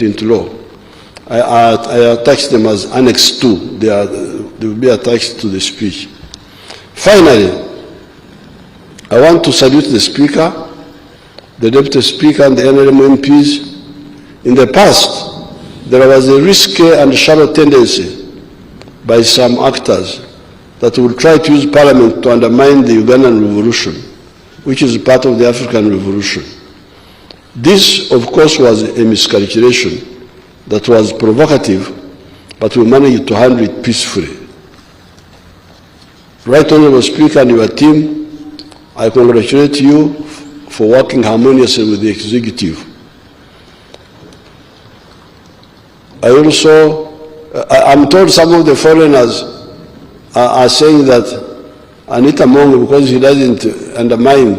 into law. I attached them as Annex 2. They will be attached to the speech. Finally, I want to salute the Speaker, the Deputy Speaker, and the NLM MPs. In the past, there was a risky and shallow tendency by some actors that would try to use Parliament to undermine the Ugandan revolution, which is part of the African revolution. This, of course, was a miscalculation that was provocative, but we managed to handle it peacefully. Right Honourable Speaker and your team, I congratulate you for working harmoniously with the executive. I'm told some of the foreigners are saying that Anita Mongo, because he doesn't undermine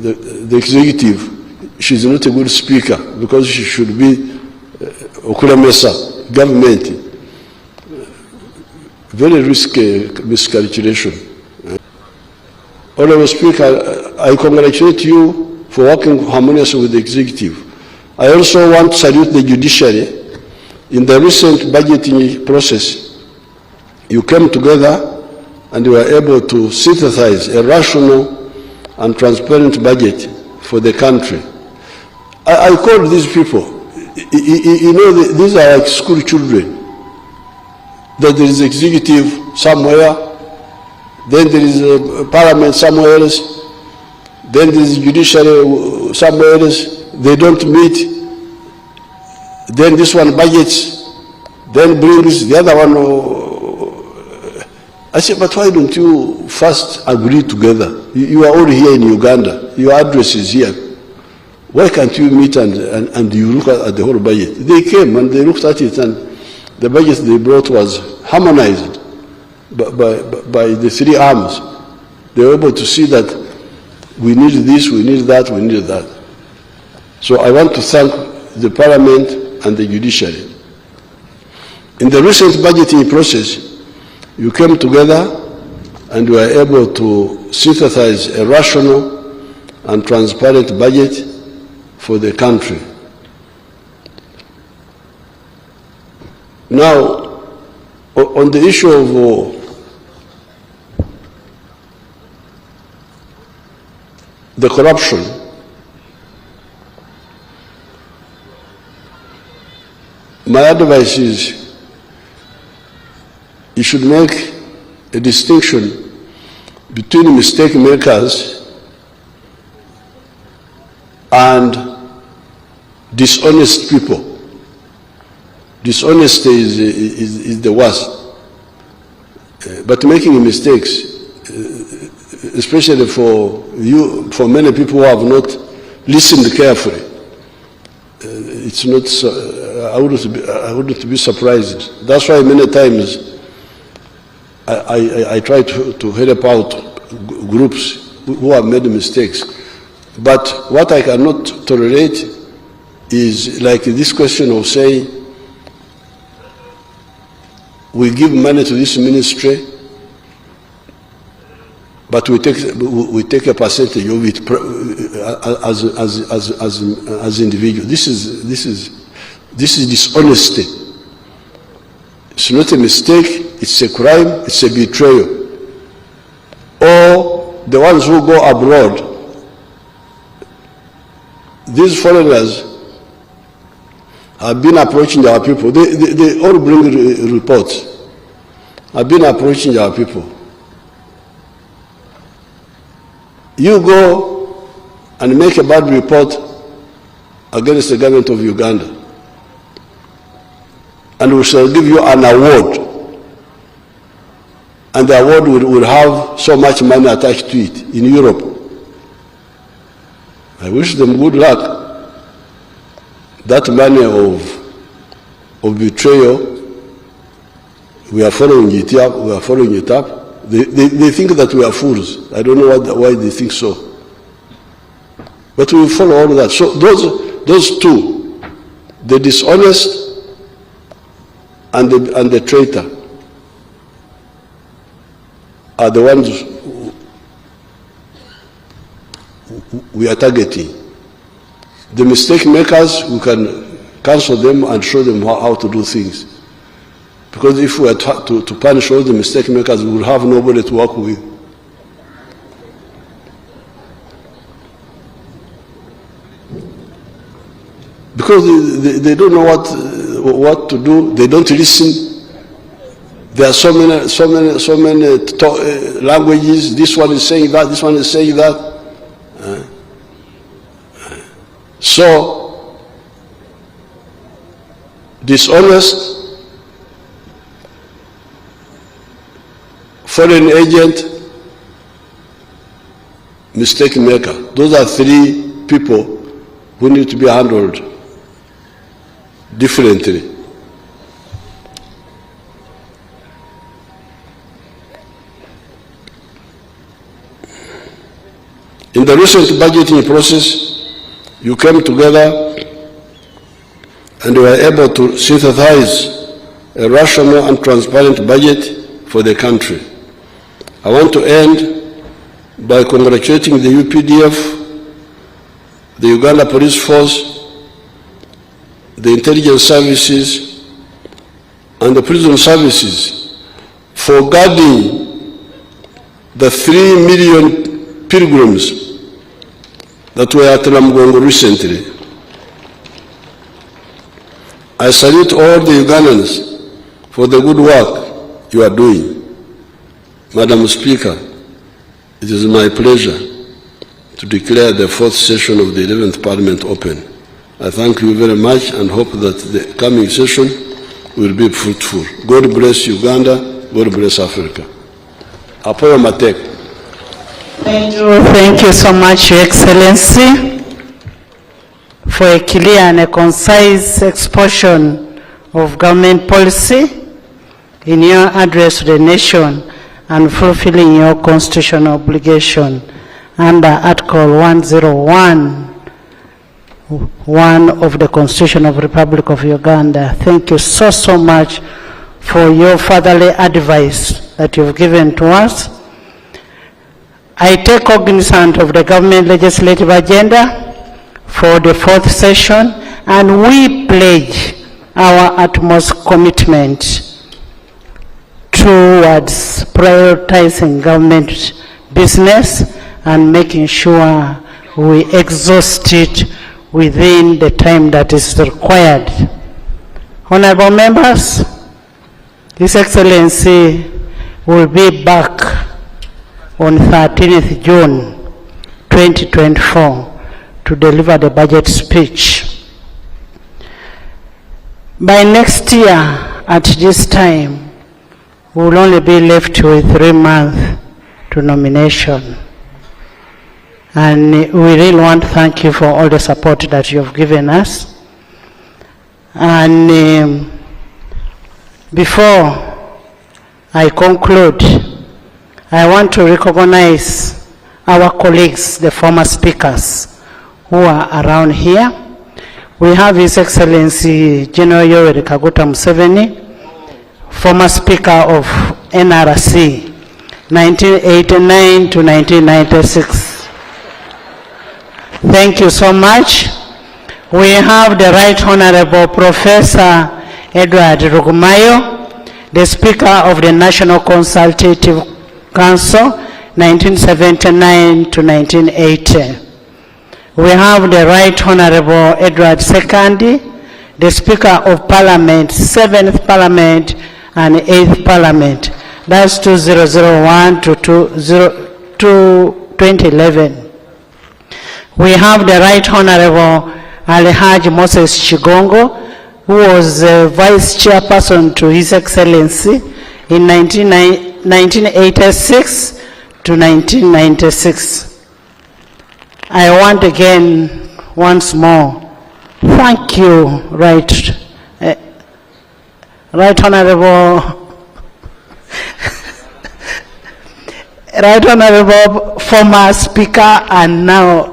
the executive, she's not a good speaker because she should be Okulamesa, government. Very risky miscalculation. Honourable Speaker, I congratulate you for working harmoniously with the executive. I also want to salute the judiciary. In the recent budgeting process, you came together and you were able to synthesize a rational and transparent budget for the country. I call these people, you know, these are like school children. That there is executive somewhere, then there is a parliament somewhere else, then there is judiciary somewhere else. They don't meet. Then this one budgets, then brings the other one. I said, but why don't you first agree together? You are all here in Uganda. Your address is here. Why can't you meet and you look at the whole budget? They came and they looked at it, and the budget they brought was harmonized by the three arms. They were able to see that we need this, we need that, we need that. So I want to thank the Parliament and the judiciary. In the recent budgeting process, you came together and were able to synthesize a rational and transparent budget for the country. Now, on the issue of the corruption, my advice is you should make a distinction between mistake makers and dishonest people. Dishonesty is the worst. But making mistakes, especially for many people who have not listened carefully, it's not. I wouldn't be surprised. That's why many times I try to help out groups who have made mistakes. But what I cannot tolerate is like this question of saying, we give money to this ministry, but we take a percentage of it as individuals. This is dishonesty. It's not a mistake. It's a crime. It's a betrayal. Or the ones who go abroad. These foreigners have been approaching our people. They all bring reports. Have been approaching our people. You go and make a bad report against the government of Uganda, and we shall give you an award. And the award will have so much money attached to it in Europe. I wish them good luck. That money of betrayal, we are following it up. We are following it up. They think that we are fools. I don't know why they think so. But we follow all of that. So those two, the dishonest and the traitor, are the ones we are targeting. The mistake makers, we can counsel them and show them how to do things. Because if we were to punish all the mistake makers, we would have nobody to work with. Because they don't know what to do. They don't listen. There are so many languages. This one is saying that. This one is saying that. So dishonest, foreign agent, mistake maker. Those are three people who need to be handled differently. In the recent budgeting process, you came together and were able to synthesize a rational and transparent budget for the country. I want to end by congratulating the UPDF, the Uganda Police Force, the intelligence services, and the prison services for guarding the 3 million pilgrims that were at Namgongo recently. I salute all the Ugandans for the good work you are doing. Madam Speaker, it is my pleasure to declare the 4th session of the 11th Parliament open. I thank you very much and hope that the coming session will be fruitful. God bless Uganda, God bless Africa. Apoyo Matek. Thank you so much, Your Excellency, for a clear and a concise exposition of government policy in your address to the nation and fulfilling your constitutional obligation under Article 101 of the Constitution of the Republic of Uganda. Thank you so much for your fatherly advice that you've given to us. I take cognizance of the government legislative agenda for the 4th session, and we pledge our utmost commitment towards prioritizing government business and making sure we exhaust it within the time that is required. Honorable members, His Excellency will be back on 13th June 2024 to deliver the budget speech. By next year at this time, we will only be left with 3 months to nomination. And we really want to thank you for all the support that you have given us. And before I conclude, I want to recognize our colleagues, the former speakers who are around here. We have His Excellency General Yoweri Kaguta Museveni, former Speaker of NRC, 1989 to 1996. Thank you so much. We have the Right Honorable Professor Edward Rugumayo, the Speaker of the National Consultative Council, 1979 to 1980. We have the Right Honorable Edward Sekandi, the Speaker of Parliament, 7th Parliament and 8th Parliament. That's 2001 to 2011. We have the Right Honorable Alhaji Moses Chigongo, who was Vice Chairperson to His Excellency in 1986 to 1996. I want again, once more, thank you, Right Honorable, Right Honorable former Speaker and now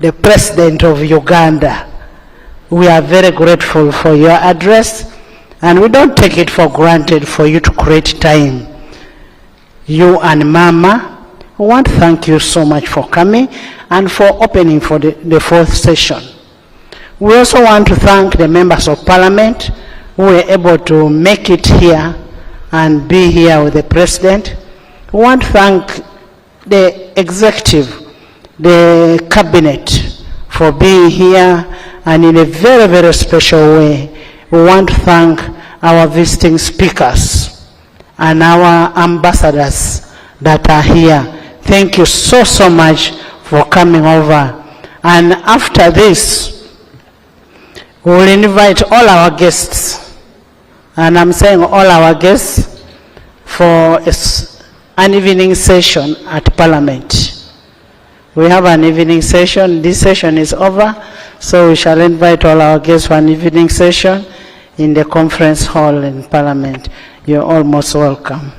the President of Uganda. We are very grateful for your address, and we don't take it for granted for you to create time. You and Mama, we want to thank you so much for coming and for opening for the 4th session. We also want to thank the members of parliament who were able to make it here and be here with the president. We want to thank the executive, the cabinet, for being here, and in a very, very special way, we want to thank our visiting speakers and our ambassadors that are here. Thank you so, so much for coming over. And after this, we will invite all our guests, and I'm saying all our guests, for an evening session at Parliament. We have an evening session. This session is over, so we shall invite all our guests for an evening session in the conference hall in Parliament. You're all most welcome.